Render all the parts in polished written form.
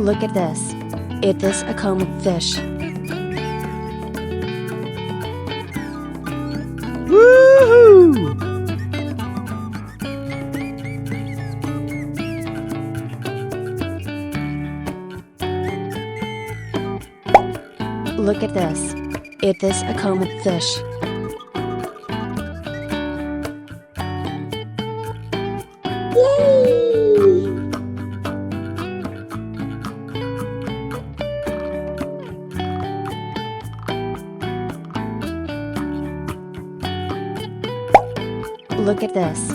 Look at this. It is a comb fish. Woohoo! Look at this. It is a comb fish. Look at this.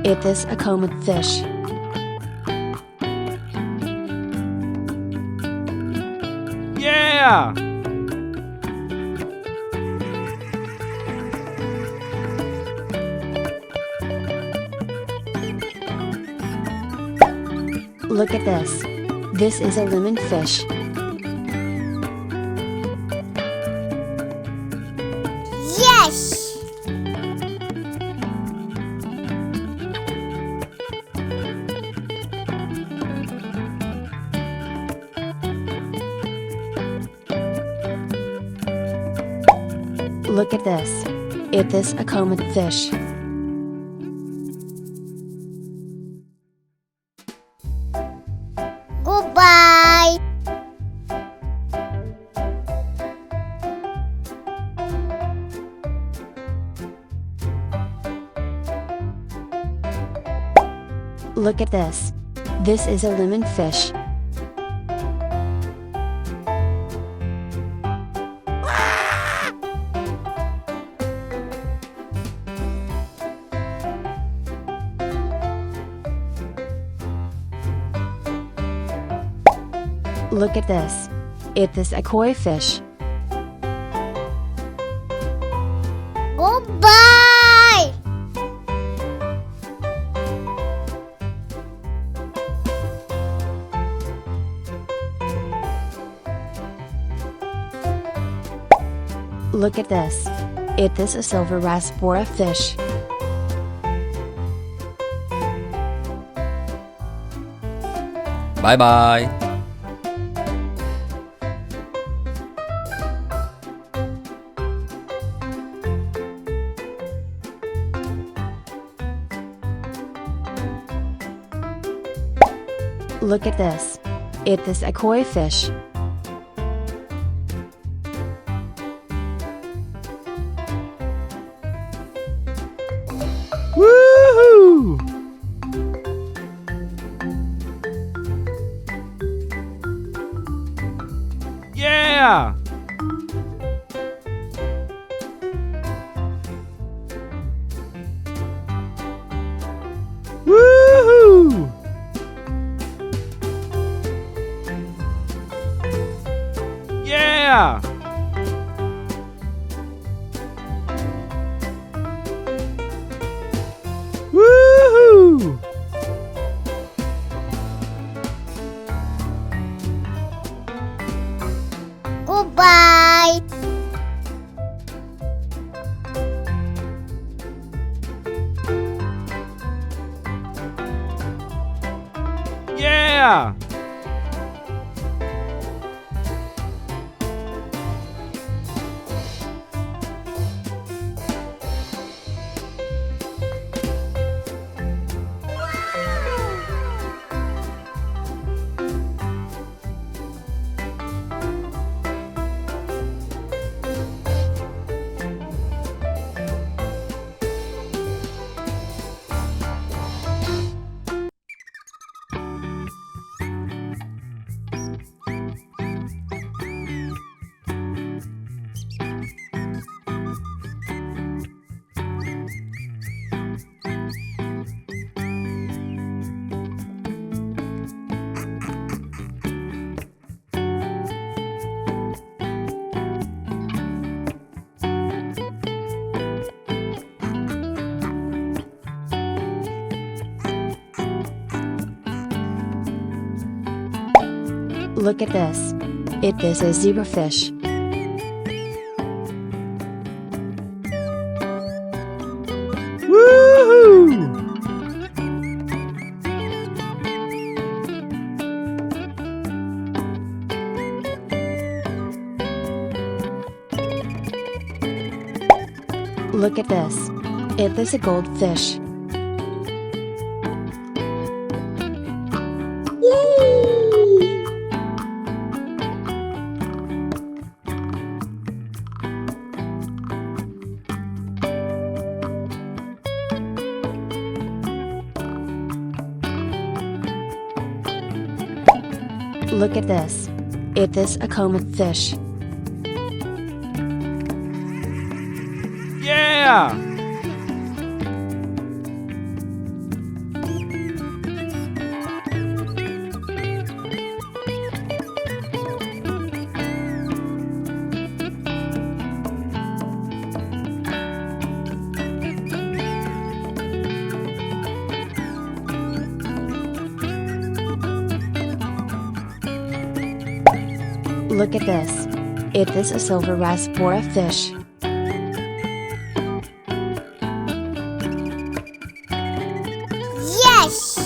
It is a comb fish. Yeah! Look at this. This is a lemon fish. Yes! Look at this. It is a comb fish. Goodbye! Look at this. This is a lemon fish. Look at this. It is a koi fish. Goodbye! Look at this. It is a silver raspora fish. Bye bye. Look at this. It is a koi fish. Woohoo! Yeah! Woohoo! Yeah! Woohoo! Goodbye! Yeah! Look at this. It is a zebrafish. Woohoo! Look at this. It is a goldfish. Look at this. It is a common fish. Yeah! Look at this. It is a silver rasbora fish. Yes!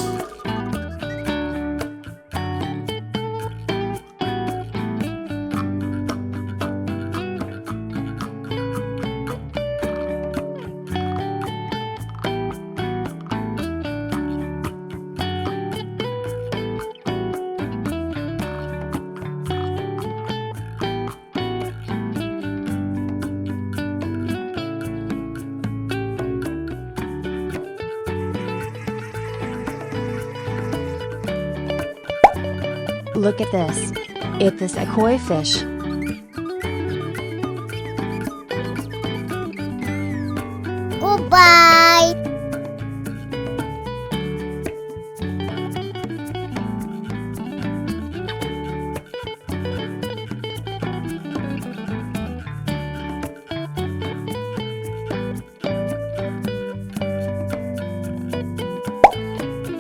Look at this. It is a koi fish. Goodbye!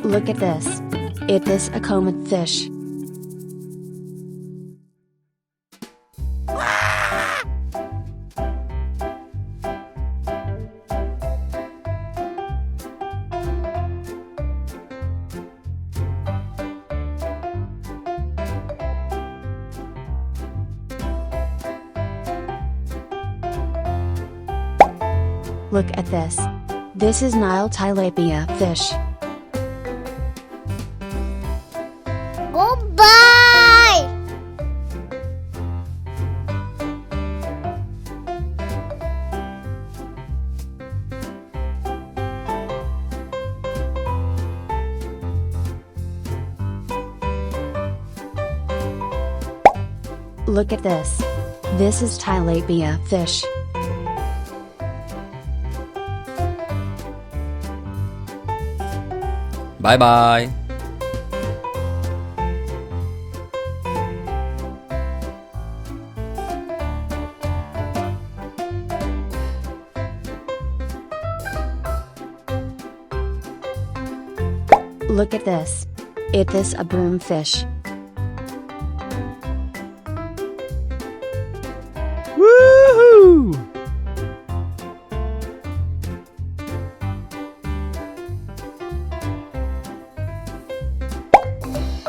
Look at this. It is a common fish. Look at this. This is Nile tilapia fish. Goodbye! Look at this. This is tilapia fish. Bye bye. Look at this. It is a broomfish. Woohoo!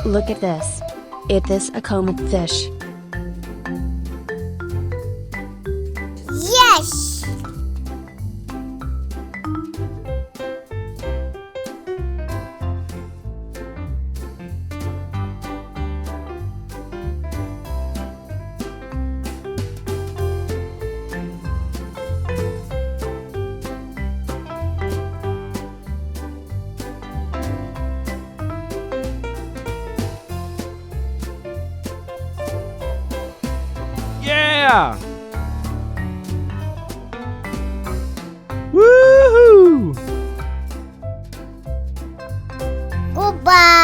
Look at this. It is a common fish. Yes! Yeah! Woohoo! Goodbye!